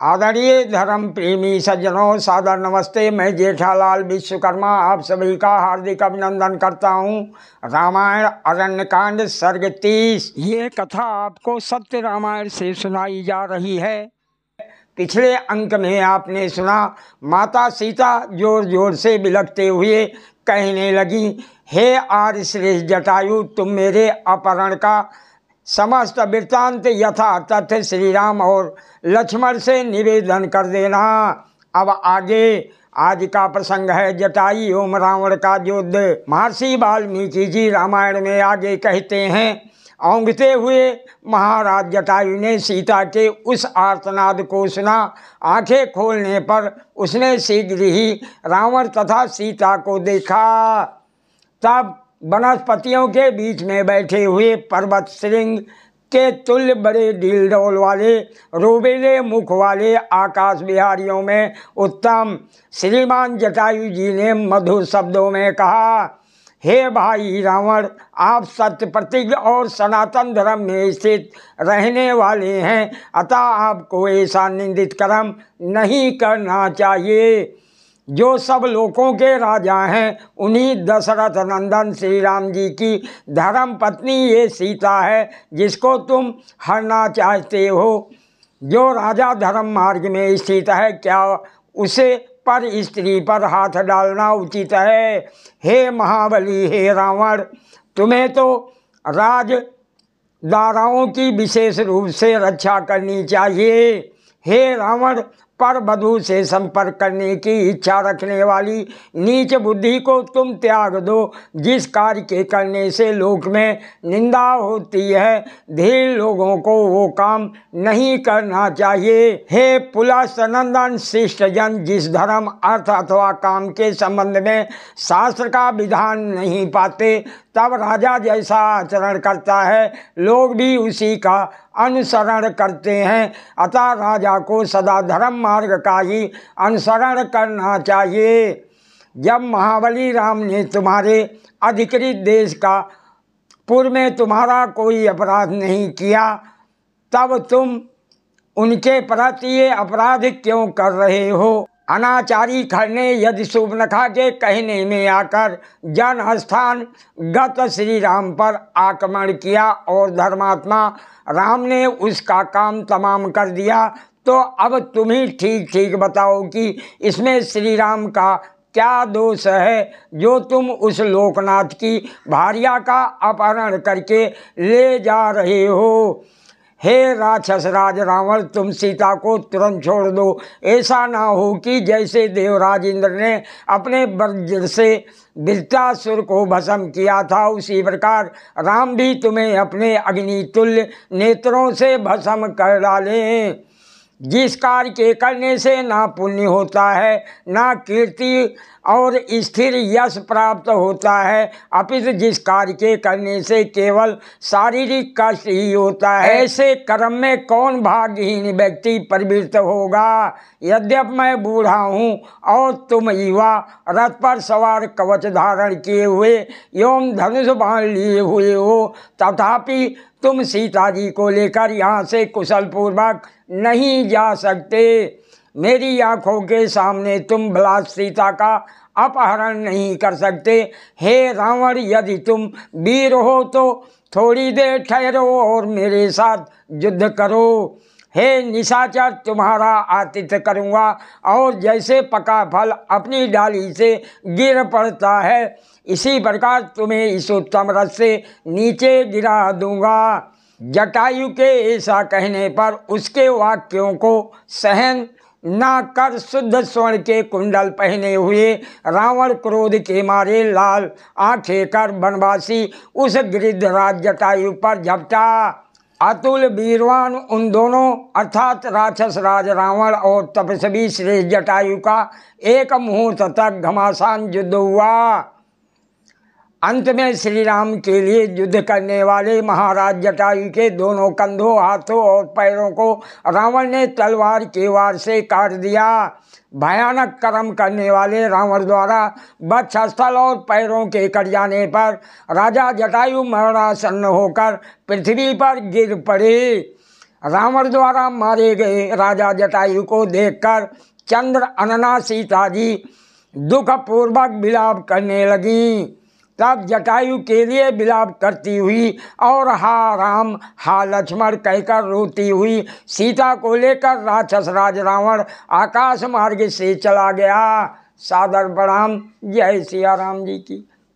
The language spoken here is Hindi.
आदरणीय धर्म प्रेमी सज्जनों, सादर नमस्ते। मैं जेठालाल विश्वकर्मा आप सभी का हार्दिक अभिनंदन करता हूँ। रामायण अरण्यकांड सर्ग 30। ये कथा आपको सत्य रामायण से सुनाई जा रही है। पिछले अंक में आपने सुना, माता सीता जोर जोर से बिलखते हुए कहने लगी, हे आर्य श्रेष्ठ जटायु, तुम मेरे अपहरण का समस्त वृत्तांत यथा तथ्य श्री राम और लक्ष्मण से निवेदन कर देना। अब आगे आज का प्रसंग है जटायु एवं रावण का युद्ध। महर्षि वाल्मीकि जी रामायण में आगे कहते हैं, औंगते हुए महाराज जटायु ने सीता के उस आर्तनाद को सुना। आंखें खोलने पर उसने शीघ्र ही रावण तथा सीता को देखा। तब वनस्पतियों के बीच में बैठे हुए पर्वत श्रृंग के तुल्य बड़े ढील डोल वाले रोबेले मुख वाले आकाश विहारियों में उत्तम श्रीमान जटायु जी ने मधुर शब्दों में कहा, हे भाई रावण, आप सत्य प्रतिज्ञ और सनातन धर्म में स्थित रहने वाले हैं, अतः आपको ऐसा निंदित कर्म नहीं करना चाहिए। जो सब लोगों के राजा हैं, उन्हीं दशरथ नंदन श्री राम जी की धर्म पत्नी ये सीता है, जिसको तुम हरना चाहते हो। जो राजा धर्म मार्ग में स्थित है, क्या उसे पर स्त्री पर हाथ डालना उचित है? हे महाबली, हे रावण, तुम्हें तो राजदाराओं की विशेष रूप से रक्षा करनी चाहिए। हे रावण, पर वधू से संपर्क करने की इच्छा रखने वाली नीच बुद्धि को तुम त्याग दो। जिस कार्य के करने से लोक में निंदा होती है, धीर लोगों को वो काम नहीं करना चाहिए। हे पुलस्त्य शिष्ट जन, जिस धर्म अर्थ अथवा काम के संबंध में शास्त्र का विधान नहीं पाते, तब राजा जैसा आचरण करता है, लोग भी उसी का अनुसरण करते हैं। अतः राजा को सदा धर्म मार्ग का ही अनुसरण करना चाहिए। जब महाबली राम ने तुम्हारे अधिकृत देश का पूर्व में तुम्हारा कोई अपराध नहीं किया, तब तुम उनके प्रति ये अपराध क्यों कर रहे हो? अनाचारी खर ने यदि शूर्पणखा के कहने में आकर जन स्थान गत श्री राम पर आक्रमण किया और धर्मात्मा राम ने उसका काम तमाम कर दिया, तो अब तुम ही ठीक ठीक बताओ कि इसमें श्री राम का क्या दोष है, जो तुम उस लोकनाथ की भार्या का अपहरण करके ले जा रहे हो। हे राक्षस राज रावण, तुम सीता को तुरंत छोड़ दो। ऐसा ना हो कि जैसे देवराज इंद्र ने अपने वज्र से वृत्रासुर को भस्म किया था, उसी प्रकार राम भी तुम्हें अपने अग्नि तुल्य नेत्रों से भस्म कर डालें। जिस कार्य के करने से ना पुण्य होता है, ना कीर्ति और स्थिर यश प्राप्त होता है, अपितु जिस कार्य के करने से केवल शारीरिक कष्ट ही होता है, ऐसे कर्म में कौन भाग्यहीन व्यक्ति प्रवृत्त होगा? यद्यपि मैं बूढ़ा हूँ और तुम युवा, रथ पर सवार कवच धारण किए हुए एवं धनुष बाण लिए हुए हो, तथापि तुम सीता जी को लेकर यहाँ से कुशल पूर्वक नहीं जा सकते। मेरी आंखों के सामने तुम बलात् सीता का अपहरण नहीं कर सकते। हे रावण, यदि तुम वीर हो तो थोड़ी देर ठहरो और मेरे साथ युद्ध करो। हे निशाचर, तुम्हारा आतिथ्य करूँगा और जैसे पका फल अपनी डाली से गिर पड़ता है, इसी प्रकार तुम्हें इस उत्तम रथ से नीचे गिरा दूंगा। जटायु के ऐसा कहने पर उसके वाक्यों को सहन न कर शुद्ध स्वर्ण के कुंडल पहने हुए रावण क्रोध के मारे लाल आंखें कर वनवासी उस गिरिधराज जटायु पर झपटा। अतुल वीरवान उन दोनों अर्थात राक्षस राज रावण और तपस्वी श्रेष्ठ जटायु का एक मुहूर्त तक घमासान युद्ध हुआ। अंत में श्री राम के लिए युद्ध करने वाले महाराज जटायु के दोनों कंधों, हाथों और पैरों को रावण ने तलवार के वार से काट दिया। भयानक कर्म करने वाले रावण द्वारा वक्षस्थल और पैरों के कट जाने पर राजा जटायु मरणासन्न होकर पृथ्वी पर गिर पड़े। रावण द्वारा मारे गए राजा जटायु को देखकर चंद्र अनना सीता जी दुखपूर्वक विलाप करने लगीं। तब जटायु के लिए विलाप करती हुई और हा राम हा लक्ष्मण कहकर रोती हुई सीता को लेकर राक्षस राज रावण आकाश मार्ग से चला गया। सादर प्रणाम। जय सिया राम जी की।